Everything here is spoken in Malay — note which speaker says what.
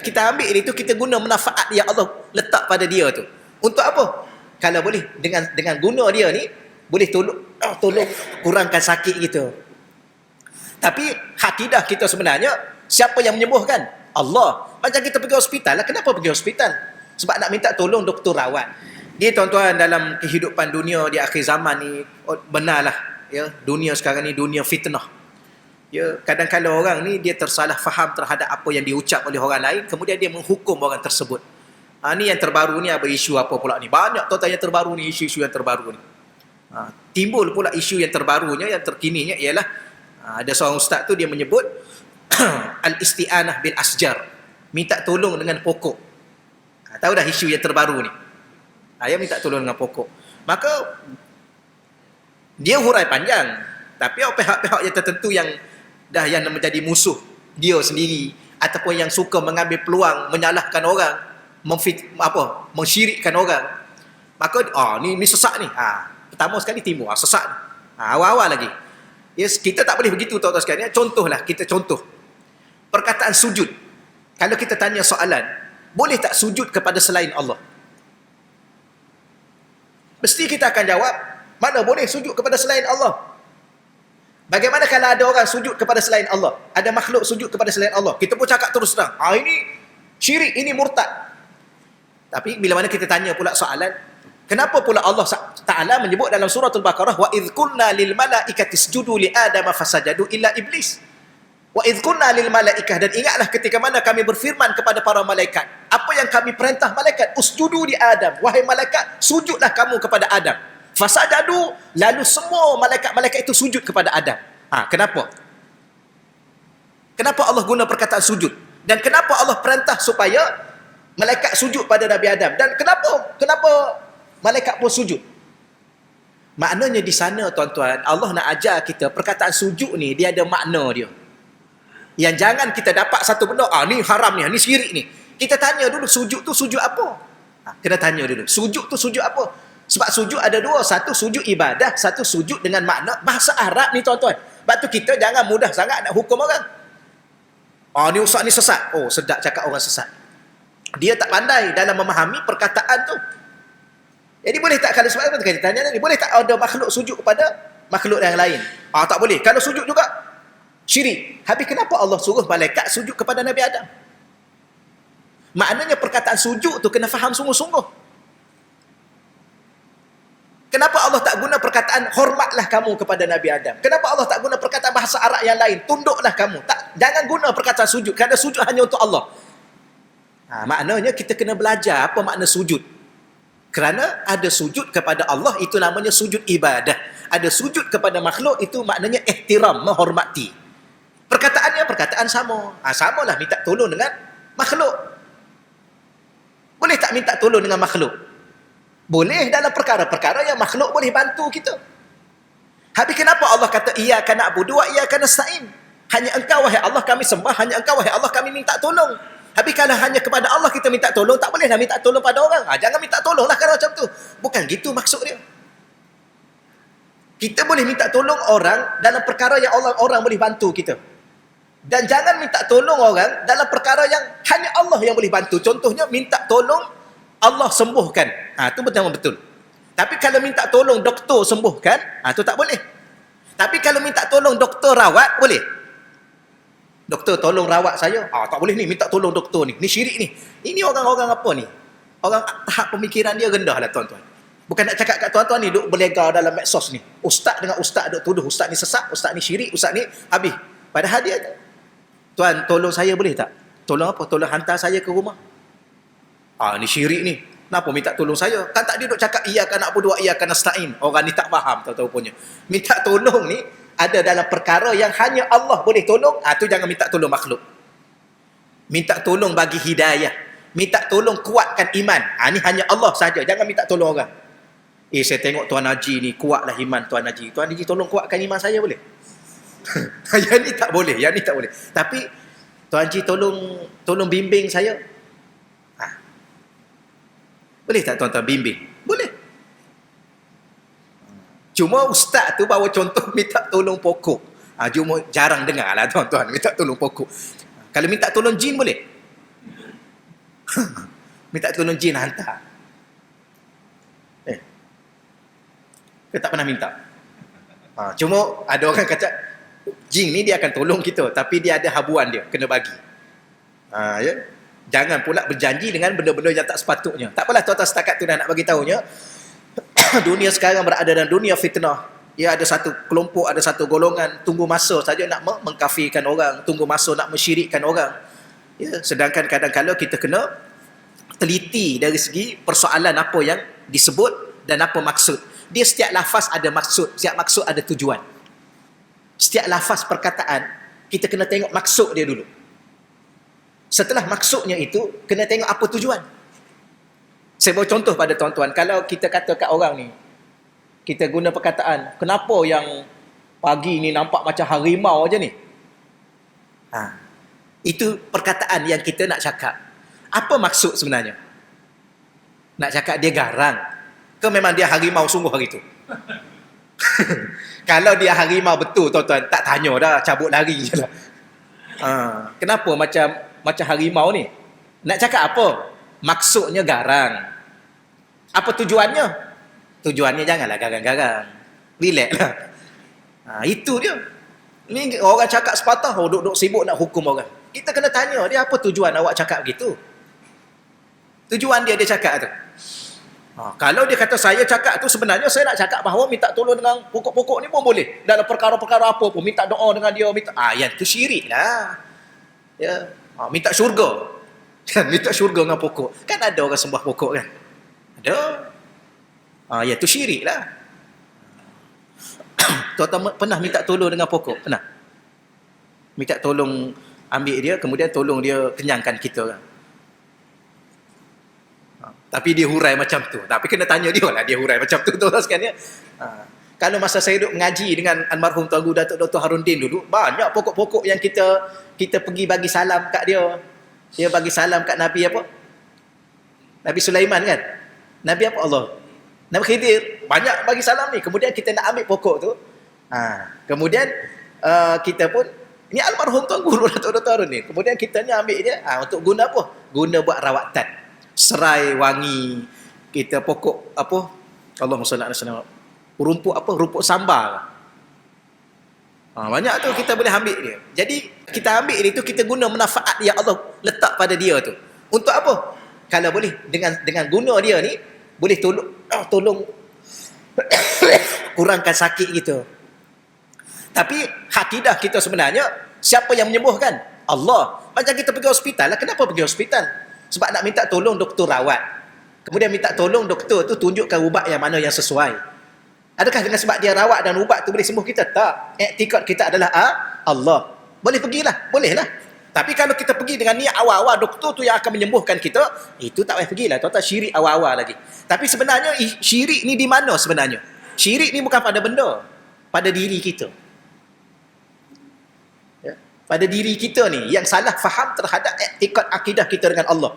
Speaker 1: kita ambil itu, kita guna manfaat yang Allah letak pada dia tu. Untuk apa? Kalau boleh dengan guna dia ni boleh tolong kurangkan sakit kita. Tapi akidah kita sebenarnya, siapa yang menyembuhkan? Allah. Macam kita pergi hospital lah. Kenapa pergi hospital? Sebab nak minta tolong doktor rawat. Dia tuan-tuan, dalam kehidupan dunia di akhir zaman ni, benarlah ya, dunia sekarang ni dunia fitnah. Ya, kadang-kadang orang ni dia tersalah faham terhadap apa yang diucap oleh orang lain, kemudian dia menghukum orang tersebut. Ni yang terbaru ni, apa isu apa pula ni? Banyak tuan-tuan yang terbaru ni, isu-isu yang terbaru ni. Timbul pula isu yang terbarunya, yang terkininya ialah ada seorang ustaz tu dia menyebut al-isti'anah bil asjar, minta tolong dengan pokok. Tahu dah isu yang terbaru ni. Dia minta tolong dengan pokok. Maka dia hurai panjang, tapi pihak-pihak yang tertentu yang menjadi musuh dia sendiri, ataupun yang suka mengambil peluang menyalahkan orang, mensyirikkan orang, maka ni sesat ni. Pertama sekali timbul sesat ni. Awal-awal lagi. Yes, kita tak boleh begitu tuan-tuan sekalian. Contohlah, kita contoh perkataan sujud. Kalau kita tanya soalan, boleh tak sujud kepada selain Allah? Mesti kita akan jawab, mana boleh sujud kepada selain Allah. Bagaimana kalau ada orang sujud kepada selain Allah? Ada makhluk sujud kepada selain Allah? Kita pun cakap terus terang, ini syirik, ini murtad. Tapi bila mana kita tanya pula soalan, kenapa pula Allah Ta'ala menyebut dalam surah Al-Baqarah, wa idh qulna lil malaikati isjudu li adama fasajadu illa iblis. Wa idh qulna lil malaikah, dan ingatlah ketika mana kami berfirman kepada para malaikat. Apa yang kami perintah malaikat? Usjudu li Adam. Wahai malaikat, sujudlah kamu kepada Adam. Fasajadu, lalu semua malaikat-malaikat itu sujud kepada Adam. Kenapa? Kenapa Allah guna perkataan sujud? Dan kenapa Allah perintah supaya malaikat sujud pada Nabi Adam? Dan kenapa malaikat pun sujud? Maknanya di sana tuan-tuan, Allah nak ajar kita perkataan sujud ni dia ada makna dia. Yang jangan kita dapat satu benda, ni haram ni, ni syirik ni. Kita tanya dulu, sujud tu sujud apa? Kena tanya dulu, sujud tu sujud apa? Sebab sujud ada dua, satu sujud ibadah, satu sujud dengan makna bahasa Arab ni tuan-tuan. Sebab tu kita jangan mudah sangat nak hukum orang. Ni ustaz ni sesat. Sedap cakap orang sesat. Dia tak pandai dalam memahami perkataan tu. Jadi boleh tak, kalau sebab kita tanya ni, boleh tak ada makhluk sujud kepada makhluk yang lain? Tak boleh. Kalau sujud juga syirik. Habis kenapa Allah suruh malaikat sujud kepada Nabi Adam? Maknanya perkataan sujud tu kena faham sungguh-sungguh. Kenapa Allah tak guna perkataan hormatlah kamu kepada Nabi Adam? Kenapa Allah tak guna perkataan bahasa Arab yang lain? Tunduklah kamu. Jangan guna perkataan sujud, kerana sujud hanya untuk Allah. Maknanya kita kena belajar apa makna sujud. Kerana ada sujud kepada Allah, itu namanya sujud ibadah. Ada sujud kepada makhluk, itu maknanya ihtiram, menghormati. Perkataannya perkataan sama. Samalah minta tolong dengan makhluk. Boleh tak minta tolong dengan makhluk? Boleh dalam perkara-perkara yang makhluk boleh bantu kita. Habis kenapa Allah kata iyyaka na'budu wa iyyaka nasta'in? Hanya engkau wahai Allah kami sembah, hanya engkau wahai Allah kami minta tolong. Habis kalau hanya kepada Allah kita minta tolong, tak bolehlah minta tolong pada orang. Jangan minta tolonglah kalau macam tu. Bukan gitu maksud dia. Kita boleh minta tolong orang dalam perkara yang orang boleh bantu kita. Dan jangan minta tolong orang dalam perkara yang hanya Allah yang boleh bantu. Contohnya minta tolong Allah sembuhkan. Itu betul-betul. Tapi kalau minta tolong doktor sembuhkan, itu tak boleh. Tapi kalau minta tolong doktor rawat, boleh. Doktor tolong rawat saya. Tak boleh ni, minta tolong doktor ni. Ni syirik ni. Ini orang-orang apa ni? Orang tahap pemikiran dia rendah lah tuan-tuan. Bukan nak cakap kat tuan-tuan ni, duk berlegar dalam medsos ni. Ustaz dengan ustaz duk tuduh, ustaz ni sesat, ustaz ni syirik, ustaz ni habis. Padahal dia, tuan tolong saya boleh tak? Tolong apa? Tolong hantar saya ke rumah. Ni syirik ni. Kenapa minta tolong saya? Kan tak dia duk cakap iyyaka na'budu wa iyyaka nasta'in. Orang ni tak faham tahu-tahu punya. Minta tolong ni ada dalam perkara yang hanya Allah boleh tolong. Tu jangan minta tolong makhluk. Minta tolong bagi hidayah. Minta tolong kuatkan iman. Ni hanya Allah saja. Jangan minta tolong orang. Saya tengok Tuan Haji ni kuatlah iman Tuan Haji. Tuan Haji tolong kuatkan iman saya boleh? Yang ni tak boleh. Yang ni tak boleh. Tapi Tuan Haji tolong bimbing saya. Boleh tak tuan-tuan bimbing? Boleh. Cuma ustaz tu bawa contoh minta tolong pokok. Cuma jarang dengar lah tuan-tuan minta tolong pokok. Kalau minta tolong jin boleh? Minta tolong jin hantar. Kita tak pernah minta. Cuma ada orang kata jin ni dia akan tolong kita, tapi dia ada habuan dia, kena bagi. Ya. Jangan pula berjanji dengan benda-benda yang tak sepatutnya. Tak apalah tuan-tuan, setakat tu dah nak bagi tahunya. Dunia sekarang berada dalam dunia fitnah. Ya, ada satu kelompok, ada satu golongan tunggu masa saja nak mengkafirkan orang, tunggu masa nak mensyirikkan orang. Ya, sedangkan kadang-kadang kita kena teliti dari segi persoalan apa yang disebut dan apa maksud. Dia setiap lafaz ada maksud, setiap maksud ada tujuan. Setiap lafaz perkataan kita kena tengok maksud dia dulu. Setelah maksudnya itu, kena tengok apa tujuan. Saya bawa contoh pada tuan-tuan. Kalau kita kata kat orang ni, kita guna perkataan, kenapa yang pagi ni nampak macam harimau aja ni? Itu perkataan yang kita nak cakap. Apa maksud sebenarnya? Nak cakap dia garang? Ke memang dia harimau sungguh hari tu? Kalau dia harimau betul, tuan-tuan, tak tanya dah, cabut lari je lah. Kenapa macam harimau ni? Nak cakap apa? Maksudnya garang. Apa tujuannya? Tujuannya janganlah garang-garang. Relax lah. Itu dia. Ni orang cakap sepatah, duduk sibuk nak hukum orang. Kita kena tanya dia, apa tujuan awak cakap begitu? Tujuan dia cakap tu. Kalau dia kata saya cakap tu sebenarnya saya nak cakap bahawa minta tolong dengan pokok-pokok ni pun boleh. Dalam perkara-perkara apa pun, minta doa dengan dia, yang tu syirik lah. Ya. Minta syurga. Minta syurga dengan pokok. Kan ada orang sembah pokok kan? Ada. Ya tu syirik lah. Tuan-tuan pernah minta tolong dengan pokok? Pernah? Minta tolong ambil dia, kemudian tolong dia kenyangkan kita kan? Tapi dia hurai macam tu. Tapi kena tanya dia lah, dia hurai macam tu tuan sekalian. Kalau masa saya duduk mengaji dengan almarhum Tuan Guru Datuk Dr. Harundin dulu, banyak pokok-pokok yang kita pergi bagi salam kat dia. Dia bagi salam kat Nabi apa? Nabi Sulaiman kan? Nabi apa Allah? Nabi Khidir. Banyak bagi salam ni. Kemudian kita nak ambil pokok tu. Kemudian kita pun, ni almarhum Tuan Guru Datuk Dr. Harundin. Kemudian kita ni ambil dia. Untuk guna apa? Guna buat rawatan. Serai wangi, kita pokok apa, Allahumma salli alaihi wasallam, rumput apa, rumput sambar. Banyak tu kita boleh ambil dia. Jadi kita ambil itu, kita guna manfaat yang Allah letak pada dia tu. Untuk apa? Kalau boleh dengan guna dia ni boleh tolong kurangkan sakit kita. Tapi akidah kita sebenarnya, siapa yang menyembuhkan? Allah. Macam kita pergi hospital lah, kenapa pergi hospital? Sebab nak minta tolong doktor rawat. Kemudian minta tolong doktor tu tunjukkan ubat yang mana yang sesuai. Adakah dengan sebab dia rawat dan ubat tu boleh sembuh kita? Tak. Iktikad kita adalah Allah. Boleh pergilah, bolehlah. Tapi kalau kita pergi dengan niat awal-awal doktor tu yang akan menyembuhkan kita, itu tak payah pergilah. Tuan-tuan, syirik awal-awal lagi. Tapi sebenarnya syirik ni di mana sebenarnya? Syirik ni bukan pada benda, pada diri kita. Pada diri kita ni yang salah faham terhadap iktikad akidah kita dengan Allah.